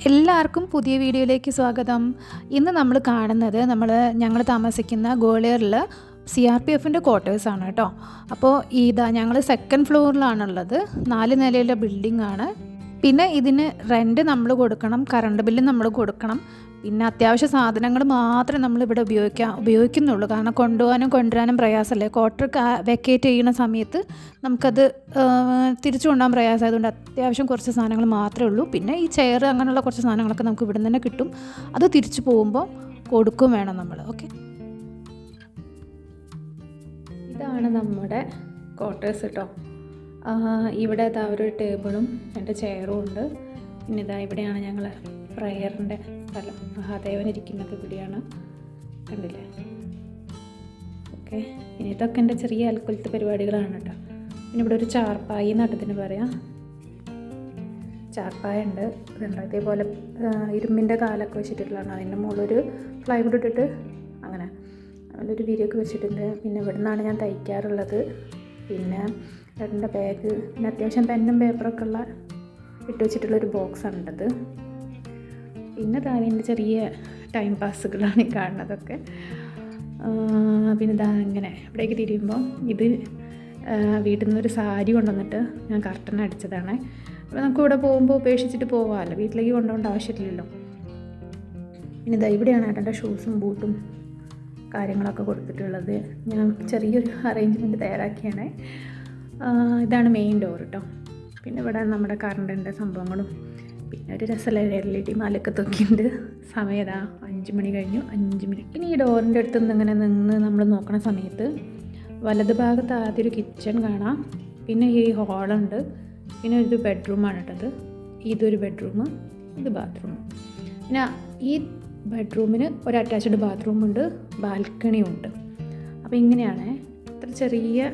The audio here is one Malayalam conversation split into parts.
എല്ലാവർക്കും പുതിയ വീഡിയോയിലേക്ക് സ്വാഗതം. ഇന്ന് നമ്മൾ കാണുന്നത് ഞങ്ങൾ താമസിക്കുന്ന ഗോളിയറിൽ CRPFൻ്റെ ക്വാർട്ടേഴ്സാണ് കേട്ടോ. അപ്പോൾ ഞങ്ങൾ സെക്കൻഡ് ഫ്ലോറിലാണുള്ളത്. 4 നിലയിലെ ബിൽഡിംഗ് ആണ്. പിന്നെ ഇതിന് റെൻറ്റ് നമ്മൾ കൊടുക്കണം, കറണ്ട് ബില്ല് നമ്മൾ കൊടുക്കണം. പിന്നെ അത്യാവശ്യ സാധനങ്ങൾ മാത്രമേ നമ്മളിവിടെ ഉപയോഗിക്കുന്നുള്ളൂ. കാരണം കൊണ്ടുപോകാനും കൊണ്ടുവരാനും പ്രയാസമല്ലേ. ക്വാർട്ടർ വെക്കേറ്റ് ചെയ്യുന്ന സമയത്ത് നമുക്കത് തിരിച്ചു കൊണ്ടുപോകാൻ പ്രയാസമായതുകൊണ്ട് അത്യാവശ്യം കുറച്ച് സാധനങ്ങൾ മാത്രമേ ഉള്ളൂ. പിന്നെ ഈ ചെയർ അങ്ങനെയുള്ള കുറച്ച് സാധനങ്ങളൊക്കെ നമുക്ക് ഇവിടെ നിന്ന് തന്നെ കിട്ടും. അത് തിരിച്ചു പോകുമ്പോൾ കൊടുക്കും വേണം നമ്മൾ. ഓക്കെ, ഇതാണ് നമ്മുടെ ക്വാർട്ടേഴ്സ് കേട്ടോ. ഇവിടെ ഒരു ടേബിളും 2 ചെയറും ഉണ്ട്. പിന്നെ ഇവിടെയാണ് ഞങ്ങൾ പ്രയറിൻ്റെ സ്ഥലം. മഹാദേവൻ ഇരിക്കുന്നത് ഇവിടെയാണ്, കണ്ടില്ലേ. ഓക്കെ, ഇനി ഇതൊക്കെ എൻ്റെ ചെറിയ അൽക്കുലത്തെ പരിപാടികളാണ് കേട്ടോ. പിന്നെ ഇവിടെ ഒരു ചാർപ്പായി നട്ടത്തിന് പറയാം, ചാർപ്പായ ഉണ്ട്. ഇതുണ്ട് ഇതേപോലെ ഇരുമ്പിൻ്റെ കാലൊക്കെ വെച്ചിട്ടുള്ളതാണ്. അതിൻ്റെ മുകളിലൊരു പ്ലൈവുഡ് ഇട്ടിട്ട് അങ്ങനെ അതിലൊരു വിരിയൊക്കെ വെച്ചിട്ടുണ്ട്. പിന്നെ ഇവിടെ നിന്നാണ് ഞാൻ തയ്ക്കാറുള്ളത്. പിന്നെ എൻ്റെ ബാഗ്, പിന്നെ അത്യാവശ്യം പെന്നും പേപ്പറൊക്കെ ഉള്ള ഇട്ട് വെച്ചിട്ടുള്ളൊരു ബോക്സാണുണ്ടത്. പിന്നെ എൻ്റെ ചെറിയ ടൈം പാസുകളാണ് ഈ കാണുന്നതൊക്കെ. പിന്നെ ഇങ്ങനെ ഇവിടേക്ക് തിരിയുമ്പോൾ ഇത് വീട്ടിൽ നിന്നൊരു സാരി കൊണ്ടുവന്നിട്ട് ഞാൻ കർട്ടൻ അടിച്ചതാണ്. അപ്പോൾ നമുക്ക് ഇവിടെ പോകുമ്പോൾ ഉപേക്ഷിച്ചിട്ട് പോകാമല്ലോ, വീട്ടിലേക്ക് കൊണ്ടുപോകേണ്ട ആവശ്യമില്ലല്ലോ. പിന്നെ ഇവിടെയാണ് ഏട്ടൻ്റെ ഷൂസും ബൂട്ടും കാര്യങ്ങളൊക്കെ കൊടുത്തിട്ടുള്ളത്. ഞാൻ ചെറിയൊരു അറേഞ്ച്മെൻറ്റ് തയ്യാറാക്കിയാണ്. ഇതാണ് മെയിൻ ഡോർ കേട്ടോ. പിന്നെ ഇവിടെ നമ്മുടെ കറണ്ടിൻ്റെ സംഭവങ്ങളും പിന്നെ ഒരു രസമുള്ള LED മാലൊക്കെ തൂക്കിയിട്ടുണ്ട്. സമയം 5 മണി കഴിഞ്ഞു, 5 മിനിറ്റ്. ഇനി ഈ ഡോറിൻ്റെ അടുത്ത് നിന്ന് നമ്മൾ നോക്കുന്ന സമയത്ത് വലത് ഭാഗത്ത് ആദ്യം ഒരു കിച്ചൺ കാണാം. പിന്നെ ഈ ഹാളുണ്ട്. പിന്നെ ഒരു ബെഡ്റൂമാണ് കേട്ടത്. ഇതൊരു ബെഡ്റൂം, ഇത് ബാത്റൂം. പിന്നെ ഈ ബെഡ്റൂമിന് ഒരു അറ്റാച്ച്ഡ് ബാത്റൂമുണ്ട്, ബാൽക്കണിയും ഉണ്ട്. അപ്പോൾ ഇങ്ങനെയാണ്. ഇത്ര ചെറിയ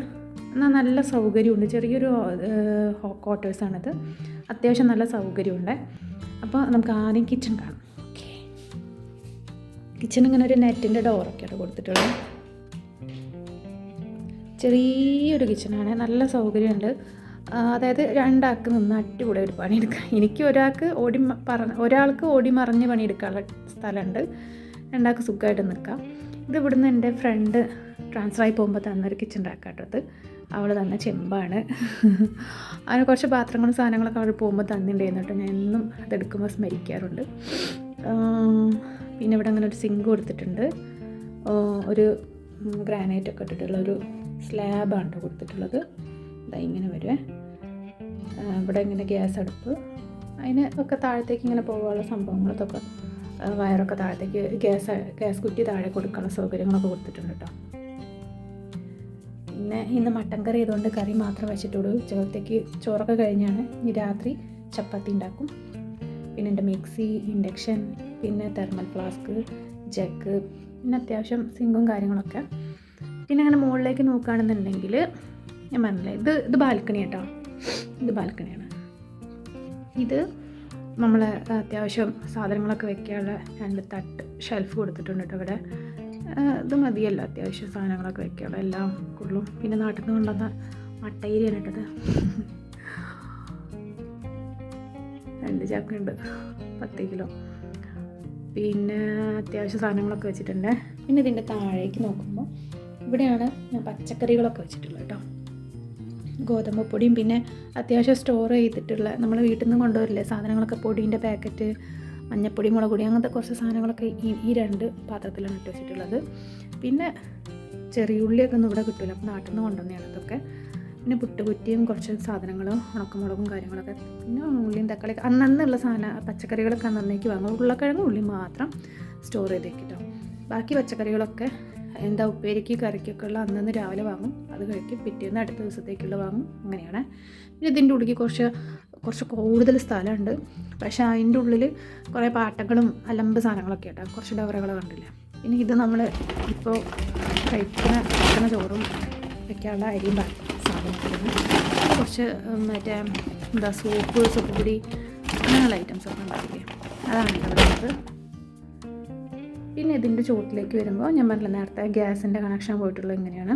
എന്നാൽ നല്ല സൗകര്യമുണ്ട്. ചെറിയൊരു ക്വാർട്ടേഴ്സാണിത്. അത്യാവശ്യം നല്ല സൗകര്യമുണ്ട്. അപ്പോൾ നമുക്ക് ആദ്യം കിച്ചൺ കാണാം. ഓക്കെ, കിച്ചൺ ഇങ്ങനെ ഒരു നെറ്റിൻ്റെ ഡോറൊക്കെയാണ് കൊടുത്തിട്ടുള്ളത്. ചെറിയൊരു കിച്ചണാണ്, നല്ല സൗകര്യമുണ്ട്. അതായത് 2 ആൾക്ക് നിന്ന് അടിപൊളി ഒരു പണിയെടുക്കാം. എനിക്ക് ഒരാൾക്ക് ഓടി മറിഞ്ഞ് പണിയെടുക്കാനുള്ള സ്ഥലമുണ്ട്, 2 ആൾക്ക് സുഖമായിട്ട് നിൽക്കാം. ഇത് ഇവിടുന്ന് എൻ്റെ ഫ്രണ്ട് ട്രാൻസ്ഫറായി പോകുമ്പോൾ തന്നൊരു കിച്ചൺ റാക്കാട്ടത്. അവൾ തന്ന ചെമ്പാണ്. അതിന് കുറച്ച് പാത്രങ്ങളും സാധനങ്ങളൊക്കെ അവൾ പോകുമ്പോൾ തന്നിട്ടുണ്ടായിരുന്നു കേട്ടോ. ഞാൻ എന്നും അതെടുക്കുമ്പോൾ സ്മരിക്കാറുണ്ട്. പിന്നെ ഇവിടെ അങ്ങനെ ഒരു സിങ്ക് കൊടുത്തിട്ടുണ്ട്. ഒരു ഗ്രാനൈറ്റൊക്കെ ഇട്ടിട്ടുള്ള ഒരു സ്ലാബാണ് കേട്ടോ കൊടുത്തിട്ടുള്ളത്. ഇങ്ങനെ വരുവേ. ഇവിടെ ഇങ്ങനെ ഗ്യാസ് അടുപ്പ്, അതിന് ഒക്കെ താഴത്തേക്ക് ഇങ്ങനെ പോകാനുള്ള സംഭവങ്ങളൊക്കെ, വയറൊക്കെ താഴത്തേക്ക് ഗ്യാസ് കുറ്റി താഴെ കൊടുക്കാനുള്ള സൗകര്യങ്ങളൊക്കെ കൊടുത്തിട്ടുണ്ട് കേട്ടോ. പിന്നെ ഇന്ന് മട്ടൻ കറി ആയതുകൊണ്ട് കറി മാത്രം വെച്ചിട്ടുള്ളൂ. ഉച്ചക്കത്തേക്ക് ചോറൊക്കെ കഴിഞ്ഞാണ്. ഇനി രാത്രി ചപ്പാത്തി ഉണ്ടാക്കും. പിന്നെ എൻ്റെ മിക്സി, ഇൻഡക്ഷൻ, പിന്നെ തെർമൽ ഫ്ലാസ്ക്, ജഗ്, പിന്നെ അത്യാവശ്യം സിങ്കും കാര്യങ്ങളൊക്കെ. പിന്നെ അങ്ങനെ മുകളിലേക്ക് നോക്കുകയാണെന്നുണ്ടെങ്കിൽ ഞാൻ പറഞ്ഞില്ലേ, ഇത് ബാൽക്കണി കേട്ടോ. ഇത് ബാൽക്കണിയാണ്. ഇത് നമ്മൾ അത്യാവശ്യം സാധനങ്ങളൊക്കെ വെക്കാനുള്ള 2 തട്ട് ഷെൽഫ് കൊടുത്തിട്ടുണ്ട് കേട്ടോ ഇവിടെ. ഇത് മതിയല്ലോ അത്യാവശ്യം സാധനങ്ങളൊക്കെ വെക്കാനുള്ള എല്ലാം കൊള്ളും. പിന്നെ നാട്ടിൽ നിന്ന് കൊണ്ടുവന്ന മട്ടയിരിയാണ് ഇട്ടത്. 2 ചാക്കുണ്ട്, 10 കിലോ. പിന്നെ അത്യാവശ്യം സാധനങ്ങളൊക്കെ വെച്ചിട്ടുണ്ട്. പിന്നെ ഇതിൻ്റെ താഴേക്ക് നോക്കുമ്പോൾ ഇവിടെയാണ് ഞാൻ പച്ചക്കറികളൊക്കെ വെച്ചിട്ടുള്ളത് കേട്ടോ. ഗോതമ്പ് പൊടിയും പിന്നെ അത്യാവശ്യം സ്റ്റോർ ചെയ്തിട്ടുള്ള നമ്മൾ വീട്ടിൽ നിന്ന് കൊണ്ടുവരില്ലേ സാധനങ്ങളൊക്കെ, പൊടീൻ്റെ പാക്കറ്റ്, മഞ്ഞപ്പൊടി, മുളക് പൊടി, അങ്ങനത്തെ കുറച്ച് സാധനങ്ങളൊക്കെ ഈ 2 പാത്രത്തിലാണ് ഇട്ട് വെച്ചിട്ടുള്ളത്. പിന്നെ ചെറിയ ഉള്ളിയൊക്കെ ഒന്നും ഇവിടെ കിട്ടില്ല, അപ്പോൾ നാട്ടിൽ നിന്ന് കൊണ്ടുവന്നതാണ് ഇതൊക്കെ. പിന്നെ പുട്ടുകുറ്റിയും കുറച്ച് സാധനങ്ങളും ഉണക്കമുളകും കാര്യങ്ങളൊക്കെ. പിന്നെ ഉള്ളിയും തക്കാളി അന്നുള്ള പച്ചക്കറികളൊക്കെ അന്നേക്ക് വാങ്ങും. ഉരുളക്കിഴങ്ങും ഉള്ളി മാത്രം സ്റ്റോർ ചെയ്ത് വെക്കിട്ടോ. ബാക്കി പച്ചക്കറികളൊക്കെ ഉപ്പേരിക്ക് കറിക്കൊക്കെ ഉള്ള അന്നന്ന് രാവിലെ വാങ്ങും, അത് കഴിക്കും. പിറ്റേന്ന് അടുത്ത ദിവസത്തേക്കുള്ള വാങ്ങും, അങ്ങനെയാണ്. പിന്നെ ഇതിൻ്റെ ഉള്ളിൽ കുറച്ച് കൂടുതൽ സ്ഥലമുണ്ട്. പക്ഷേ അതിൻ്റെ ഉള്ളിൽ കുറേ പാട്ടകളും അലമ്പ് സാധനങ്ങളൊക്കെ ആയിട്ടാണ്. കുറച്ച് ഡവറകൾ കണ്ടില്ല. പിന്നെ ഇത് നമ്മൾ ഇപ്പോൾ കഴിക്കുന്ന ചോറും വെക്കാനുള്ള അരിയും സാധനങ്ങളാണ്. കുറച്ച് സോപ്പ് പൊടി അങ്ങനെയുള്ള ഐറ്റംസൊക്കെ ഉണ്ടാക്കില്ലേ, അതാണ് ഇവിടെ ഉള്ളത്. പിന്നെ ഇതിൻ്റെ ചുവട്ടിലേക്ക് വരുമ്പോൾ ഞാൻ പറഞ്ഞില്ല നേരത്തെ ഗ്യാസിൻ്റെ കണക്ഷൻ പോയിട്ടുള്ളത് ഇങ്ങനെയാണ്.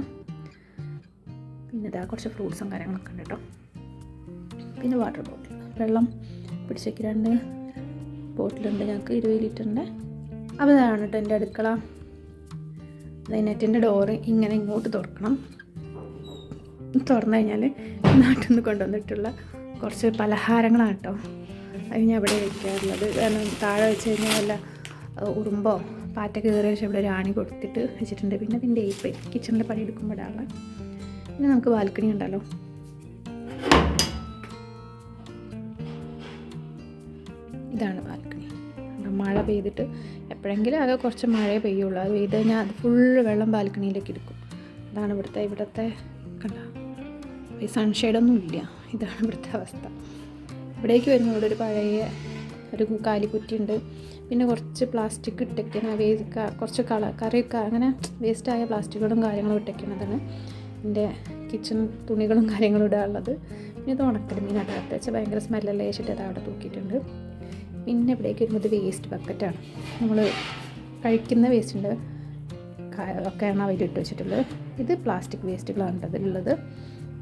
പിന്നെ കുറച്ച് ഫ്രൂട്ട്സും കാര്യങ്ങളൊക്കെ ഉണ്ട് കേട്ടോ. പിന്നെ വാട്ടർ ബോട്ടിൽ, വെള്ളം പിടിച്ചേക്ക് 2 ബോട്ടിലുണ്ട് ഞങ്ങൾക്ക് 20 ലിറ്ററിൻ്റെ. അപ്പോൾ ഇതാണ് കേട്ടോ എൻ്റെ അടുക്കള. നെറ്റിൻ്റെ ഡോറ് ഇങ്ങനെ ഇങ്ങോട്ട് തുറക്കണം. തുറന്നു കഴിഞ്ഞാൽ നാട്ടിൽ നിന്ന് കൊണ്ടുവന്നിട്ടുള്ള കുറച്ച് പലഹാരങ്ങളാണ് കേട്ടോ. അത് ഞാൻ ഇവിടെ വയ്ക്കാറുള്ളത്. കാരണം താഴെ വെച്ച് കഴിഞ്ഞാൽ വല്ല ഉറുമ്പോ പാറ്റൊക്കെ കയറിയ ശേഷം ഇവിടെ ഒരു ആണി കൊടുത്തിട്ട് വെച്ചിട്ടുണ്ട്. പിന്നെ അതിൻ്റെ ഏപ്പ് കിച്ചണിൽ പണിയെടുക്കുമ്പോഴാണ്. പിന്നെ നമുക്ക് ബാൽക്കണി ഉണ്ടല്ലോ. ഇതാണ് ബാൽക്കണി. മഴ പെയ്തിട്ട് എപ്പോഴെങ്കിലും അത് കുറച്ച് മഴയെ പെയ്യുള്ളൂ. അത് പെയ്ത് കഴിഞ്ഞാൽ അത് ഫുള്ള് വെള്ളം ബാൽക്കണിയിലേക്ക് എടുക്കും. അതാണ് ഇവിടുത്തെ കണ്ട ഈ സൺഷെയ്ഡൊന്നും ഇല്ല. ഇതാണ് ഇവിടുത്തെ അവസ്ഥ. ഇവിടേക്ക് വരുമ്പോൾ ഇവിടെ ഒരു പഴയ ഒരു കാലിക്കുറ്റിയുണ്ട്. പിന്നെ കുറച്ച് പ്ലാസ്റ്റിക് ഇട്ടേക്കുന്ന കുറച്ച് കറിയൊക്കെ അങ്ങനെ വേസ്റ്റായ പ്ലാസ്റ്റിക്കുകളും കാര്യങ്ങളും ഇട്ടേക്കുന്നതാണ് എൻ്റെ കിച്ചൺ തുണികളും കാര്യങ്ങളും ഇടാനുള്ളത്. പിന്നെ ഇത് ഉണക്കൽ മീനായിട്ട് കത്തിച്ച് ഭയങ്കര സ്മെല്ലെല്ലാം വേച്ചിട്ട് അത് അവിടെ തൂക്കിയിട്ടുണ്ട്. പിന്നെ ഇവിടേക്ക് വരുമ്പോൾ ഇത് വേസ്റ്റ് ബക്കറ്റാണ്. നമ്മൾ കഴിക്കുന്ന വേസ്റ്റിൻ്റെ ഒക്കെയാണ് അവരിട്ട് വെച്ചിട്ടുള്ളത്. ഇത് പ്ലാസ്റ്റിക് വേസ്റ്റുകളാണ് അതിലുള്ളത്.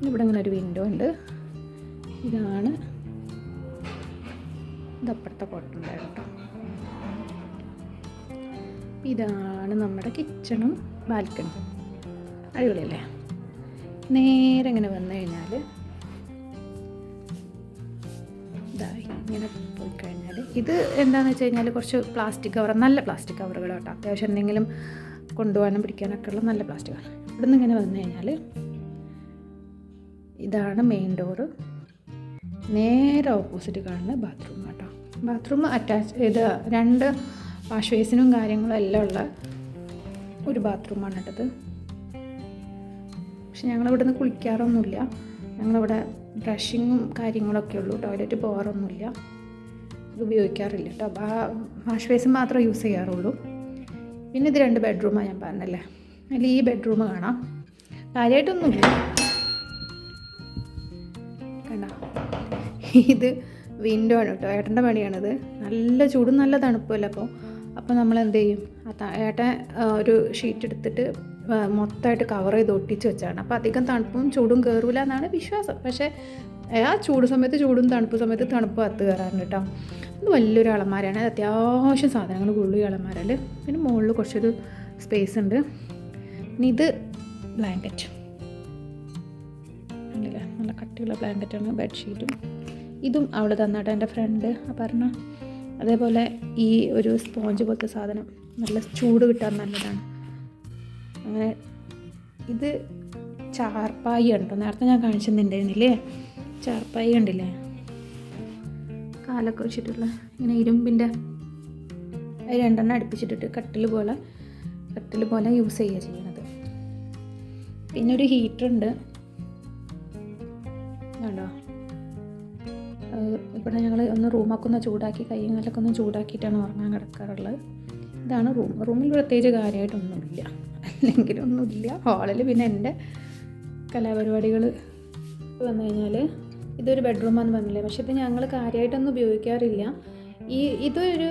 ഇവിടെ ഇങ്ങനെ ഒരു വിൻഡോ ഉണ്ട്. ഇതാണ് ഇതപ്പുറത്തെ കോട്ടുണ്ടായിരുന്നു കേട്ടോ. ഇതാണ് നമ്മുടെ കിച്ചണും ബാൽക്കണി. അടിപൊളിയല്ലേ? നേരെ ഇങ്ങനെ വന്നു കഴിഞ്ഞാൽ ഇങ്ങനെ പോയി കഴിഞ്ഞാൽ ഇത് എന്താണെന്ന് വെച്ച് കഴിഞ്ഞാൽ കുറച്ച് പ്ലാസ്റ്റിക് കവർ, നല്ല പ്ലാസ്റ്റിക് കവറുകൾ കേട്ടോ. അത്യാവശ്യം എന്തെങ്കിലും കൊണ്ടുപോകാനും പിടിക്കാനൊക്കെ ഉള്ള നല്ല പ്ലാസ്റ്റിക്കാണ്. ഇവിടെ നിന്ന് ഇങ്ങനെ വന്നു കഴിഞ്ഞാൽ ഇതാണ് മെയിൻ ഡോറ്. നേരെ ഓപ്പോസിറ്റ് കാണുന്ന ബാത്റൂം കേട്ടോ. ബാത്റൂം അറ്റാച്ച് ഇത് 2 വാഷ് ബേസിനും കാര്യങ്ങളും എല്ലാം ഉള്ള ഒരു ബാത്റൂമാണ് കേട്ടത്. പക്ഷെ ഞങ്ങളിവിടെ നിന്ന് കുളിക്കാറൊന്നുമില്ല. ഞങ്ങളിവിടെ ബ്രഷിങ്ങും കാര്യങ്ങളൊക്കെ ഉള്ളൂ. ടോയ്ലറ്റ് പോകാറൊന്നുമില്ല. ഇത് ഉപയോഗിക്കാറില്ല കേട്ടോ. വാഷ് ബേസിൻ മാത്രമേ യൂസ് ചെയ്യാറുള്ളൂ. പിന്നെ ഇത് 2 ബെഡ്റൂമാണ് ഞാൻ പറഞ്ഞല്ലേ. അതിൽ ഈ ബെഡ്റൂം കാണാം. കാര്യമായിട്ടൊന്നുമില്ല. കണ്ടോ? ഇത് വിൻഡോ ആണ് കേട്ടോ. ഏട്ടൻ്റെ പണിയാണിത്. നല്ല ചൂടും നല്ല തണുപ്പല്ല. അപ്പോൾ നമ്മൾ എന്ത് ചെയ്യും, ഏട്ടൻ ഒരു ഷീറ്റ് എടുത്തിട്ട് മൊത്തമായിട്ട് കവർ ചെയ്ത് ഒട്ടിച്ച് വെച്ചാണ്. അപ്പോൾ അധികം തണുപ്പും ചൂടും കയറില്ല എന്നാണ് വിശ്വാസം. പക്ഷേ ആ ചൂട് സമയത്ത് ചൂടും തണുപ്പ് സമയത്ത് തണുപ്പ് കത്ത് കയറാറുണ്ട് കേട്ടോ. ഇത് വലിയൊരു അളമാരയാണ്. അത്യാവശ്യം സാധനങ്ങൾ കൊള്ളു ഈ അളമാരയിൽ. പിന്നെ മുകളിൽ കുറച്ചൊരു സ്പേസ് ഉണ്ട്. പിന്നെ ഇത് ബ്ലാങ്കറ്റ് ഉണ്ടല്ലേ, നല്ല കട്ടിയുള്ള ബ്ലാങ്കറ്റാണ്. ബെഡ്ഷീറ്റും ഇതും അവിടെ തന്നാട്ടോ എൻ്റെ ഫ്രണ്ട് പറഞ്ഞ. അതേപോലെ ഈ ഒരു സ്പോഞ്ച് പോലത്തെ സാധനം നല്ല ചൂട് കിട്ടാൻ നല്ലതാണ്. അങ്ങനെ ഇത് ചാർപ്പായി ഉണ്ടോ, നേരത്തെ ഞാൻ കാണിച്ചിട്ടുണ്ടായിരുന്നില്ലേ? ചാർപ്പായി കണ്ടില്ലേ, കാലൊക്കെ വെച്ചിട്ടുള്ള ഇങ്ങനെ ഇരുമ്പിൻ്റെ 2 അടുപ്പിച്ചിട്ടിട്ട് കട്ടിൽ പോലെ യൂസ് ചെയ്യുക ചെയ്യണത്. പിന്നെ ഒരു ഹീറ്ററുണ്ട് കണ്ടോ. ഇവിടെ ഞങ്ങൾ ഒന്ന് റൂമൊക്കെ ഒന്ന് ചൂടാക്കി കൈയും കാലൊക്കെ ഒന്ന് ചൂടാക്കിയിട്ടാണ് ഉറങ്ങാൻ കിടക്കാറുള്ളത്. ഇതാണ് റൂമിൽ പ്രത്യേകിച്ച് കാര്യമായിട്ടൊന്നുമില്ല, അല്ലെങ്കിൽ ഒന്നുമില്ല. ഹാളിൽ പിന്നെ എൻ്റെ കലാപരിപാടികൾ വന്നു കഴിഞ്ഞാൽ ഇതൊരു ബെഡ്റൂമാണെന്ന് പറഞ്ഞില്ലേ. പക്ഷേ ഇത് ഞങ്ങൾ കാര്യമായിട്ടൊന്നും ഉപയോഗിക്കാറില്ല. ഇതൊരു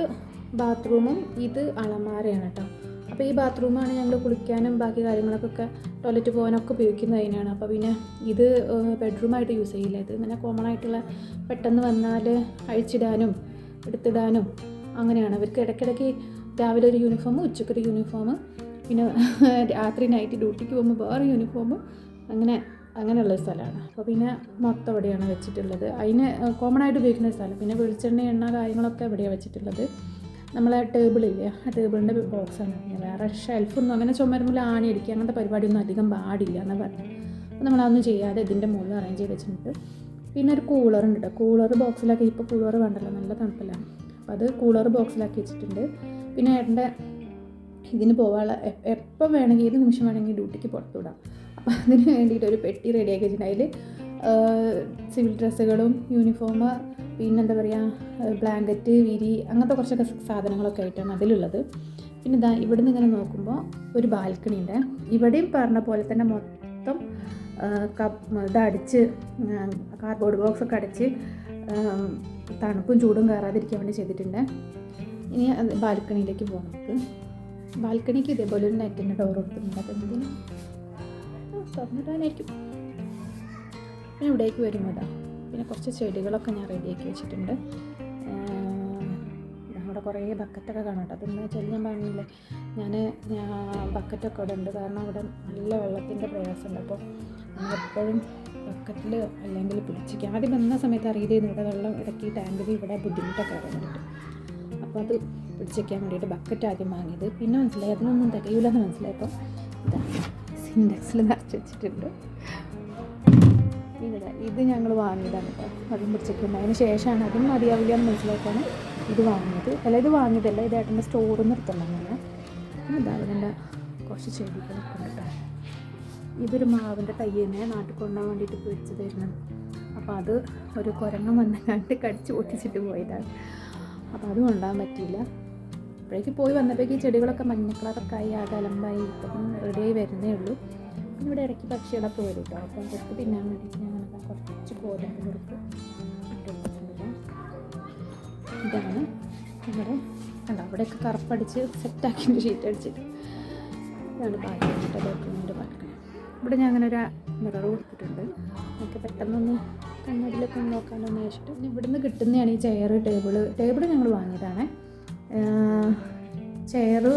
ബാത്റൂമും ഇത് അലമാരയാണ് കേട്ടോ. അപ്പോൾ ഈ ബാത്റൂമാണ് ഞങ്ങൾ കുളിക്കാനും ബാക്കി കാര്യങ്ങൾക്കൊക്കെ ടോയ്ലറ്റ് പോകാനൊക്കെ ഉപയോഗിക്കുന്നത് അതിനാണ്. അപ്പോൾ പിന്നെ ഇത് ബെഡ്റൂമായിട്ട് യൂസ് ചെയ്യില്ല. ഇത് ഇങ്ങനെ കോമൺ ആയിട്ടുള്ള പെട്ടെന്ന് വന്നാൽ അഴിച്ചിടാനും എടുത്തിടാനും അങ്ങനെയാണ്. അവർക്ക് ഇടയ്ക്കിടയ്ക്ക് രാവിലെ ഒരു യൂണിഫോം, ഉച്ചക്കൊരു യൂണിഫോം, പിന്നെ രാത്രി നൈറ്റ് ഡ്യൂട്ടിക്ക് പോകുമ്പോൾ വേറെ യൂണിഫോം, അങ്ങനെയുള്ള സ്ഥലമാണ്. അപ്പോൾ പിന്നെ മൊത്തം ഇവിടെയാണ് വെച്ചിട്ടുള്ളത്. അതിന് കോമൺ ആയിട്ട് ഉപയോഗിക്കുന്ന സ്ഥലം. പിന്നെ വെളിച്ചെണ്ണ എണ്ണ കാര്യങ്ങളൊക്കെ ഇവിടെയാണ് വെച്ചിട്ടുള്ളത്. നമ്മളെ ടേബിളില്ലേ, ആ ടേബിളിൻ്റെ ബോക്സാണ്. വേറെ ഷെൽഫൊന്നും അങ്ങനെ ചുമരുമ്പിൽ ആണി അടിക്കുക അങ്ങനത്തെ പരിപാടിയൊന്നും അധികം പാടില്ല എന്ന് പറഞ്ഞു. അപ്പോൾ നമ്മളതൊന്നും ചെയ്യാതെ ഇതിൻ്റെ മുകളിൽ അറേഞ്ച് ചെയ്ത് വെച്ചിട്ടുണ്ട്. പിന്നെ ഒരു കൂളറുണ്ട് കേട്ടോ. കൂളർ ബോക്സിലാക്കി, ഇപ്പോൾ കൂളർ വേണ്ടല്ലോ, നല്ല തണുപ്പല്ലാണ്. അപ്പോൾ അത് കൂളർ ബോക്സിലാക്കി വെച്ചിട്ടുണ്ട്. പിന്നെ ഏട്ടൻ്റെ ഇതിന് പോകാനുള്ള എപ്പം വേണമെങ്കിൽ ഏത് നിമിഷം വേണമെങ്കിൽ ഡ്യൂട്ടിക്ക് പുറത്തു വിടാം. അപ്പോൾ അതിന് വേണ്ടിയിട്ട് ഒരു പെട്ടി റെഡിയാക്കി വെച്ചിട്ടുണ്ട്. അതിൽ സിവിൽ ഡ്രസ്സുകളും യൂണിഫോം, പിന്നെന്താ പറയുക, ബ്ലാങ്കറ്റ്, വിരി, അങ്ങനത്തെ കുറച്ചൊക്കെ സാധനങ്ങളൊക്കെ ആയിട്ടാണ് അതിലുള്ളത്. പിന്നെ ഇതാ ഇവിടുന്ന് ഇങ്ങനെ നോക്കുമ്പോൾ ഒരു ബാൽക്കണി ഉണ്ട്. ഇവിടെയും പറഞ്ഞ പോലെ തന്നെ മൊത്തം ഇതടിച്ച് കാർഡ്ബോർഡ് ബോക്സൊക്കെ അടിച്ച് തണുപ്പും ചൂടും കയറാതിരിക്കാൻ വേണ്ടി ചെയ്തിട്ടുണ്ട്. ഇനി ബാൽക്കണിയിലേക്ക് പോകാം നമുക്ക്. ബാൽക്കണിക്ക് ഇതേപോലെ ഒരു നെറ്റിൻ്റെ ഡോർ കൊടുത്തിട്ടുണ്ട്. അപ്പോൾ എന്തിനും തുറന്നിട്ടാനായിരിക്കും. പിന്നെ ഇവിടേക്ക് വരുമ്പോൾ പിന്നെ കുറച്ച് ചെടികളൊക്കെ ഞാൻ റെഡിയാക്കി വെച്ചിട്ടുണ്ട്. കുറേ ബക്കറ്റൊക്കെ കാണാം കേട്ടോ. അതെന്ന് വെച്ചാൽ ഞാൻ പറഞ്ഞില്ലേ, ഞാൻ ബക്കറ്റൊക്കെ ഇവിടെ ഉണ്ട്. കാരണം അവിടെ നല്ല വെള്ളത്തിൻ്റെ പ്രയാസമുണ്ട്. അപ്പോൾ നമ്മളെപ്പോഴും ബക്കറ്റിൽ അല്ലെങ്കിൽ പിടിച്ചിരിക്കുക. ആദ്യം വന്ന സമയത്ത് അറിയില്ലായിരുന്നു ഇവിടെ വെള്ളം ഇറക്കി ടാങ്കിൽ ഇവിടെ ബുദ്ധിമുട്ടൊക്കെ വരാൻ വേണ്ടിയിട്ട്. അപ്പോൾ അത് പിടിച്ചിരിക്കാൻ വേണ്ടിയിട്ട് ബക്കറ്റ് ആദ്യം വാങ്ങിയത്. പിന്നെ മനസ്സിലായി അതിനൊന്നും തികയില്ലെന്ന് മനസ്സിലായപ്പോൾ ഇതാണ് സിൻഡെക്സിൽ നിറച്ച് വെച്ചിട്ടുണ്ട്. ഇത് ഞങ്ങൾ വാങ്ങിയതാണ് കേട്ടോ. അതും പിടിച്ചിട്ടുണ്ട്. അതിന് ശേഷമാണ് അതും മതിയാവില്ല എന്ന് മനസ്സിലാക്കാണ് ഇത് വാങ്ങിയത്. അല്ല, ഇത് വാങ്ങിയതല്ല, ഇത് ഏട്ടൻ്റെ സ്റ്റോറിൽ നിന്ന് എടുത്തുണ്ടാകുന്നതാണ്. ഇതാ അതിൻ്റെ കുറച്ച് ചെടികളൊക്കെ ഉണ്ട് കേട്ടോ. ഇതൊരു മാവിൻ്റെ തൈ തന്നെ നാട്ടിൽ കൊണ്ടുപോകാൻ വേണ്ടിയിട്ട് പിടിച്ചു തരുന്നത്. അപ്പോൾ അത് ഒരു കുരങ്ങൻ വന്നങ്ങാണ്ട് കടിച്ച് പൊട്ടിച്ചിട്ട് പോയതാണ്. അപ്പോൾ അത് കൊണ്ടുപോകാൻ പറ്റിയില്ല. അപ്പോഴേക്ക് പോയി വന്നപ്പോഴേക്ക് ചെടികളൊക്കെ മഞ്ഞ കളറൊക്കെ ആയി ആകെ അലമ്പായി. ഇപ്പം റെഡിയായി വരുന്നേ ഉള്ളൂ. ഇവിടെ ഇടയ്ക്ക് പക്ഷികളൊക്കെ വരും കേട്ടോ. അപ്പോൾ അതൊക്കെ തിന്നാൻ വേണ്ടിയിട്ട് ഞാൻ കുറച്ച് ഗോതമ്പ് നുറുക്ക് ഇട്ടിട്ടുണ്ട്. ഇതാണ് ഇവിടെ കണ്ടോ, അവിടെയൊക്കെ കറുപ്പടിച്ച് സെറ്റാക്കിയിട്ട് ഷീറ്റ് അടിച്ചിട്ട് ഇതാണ് ബാൽക്കണി, ബെഡ്റൂമിൻ്റെ ബാൽക്കണി. ഇവിടെ ഞാൻ അങ്ങനെ ഒരു മിറർ കൊടുത്തിട്ടുണ്ട്. നമുക്ക് പെട്ടെന്നൊന്ന് കണ്ണടിലൊക്കെ ഒന്ന് നോക്കാമെന്ന് വെച്ചിട്ട്. പിന്നെ ഇവിടുന്ന് കിട്ടുന്നതാണ് ഈ ചെയറ്, ടേബിള് ഞങ്ങൾ വാങ്ങിയതാണ്. ചെയറ്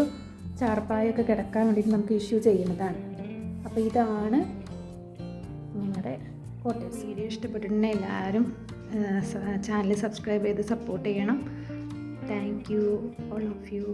ചാർപ്പായൊക്കെ കിടക്കാൻ വേണ്ടിയിട്ട് നമുക്ക് ഇഷ്യൂ ചെയ്യുന്നതാണ്. അപ്പോൾ ഇതാണ് ഞങ്ങളുടെ കോട്ടേഴ്സ്. വീഡിയോ ഇഷ്ടപ്പെട്ടിട്ടുണ്ടെങ്കിൽ എല്ലാവരും ചാനൽ സബ്സ്ക്രൈബ് ചെയ്ത് സപ്പോർട്ട് ചെയ്യണം. Thank you all of U.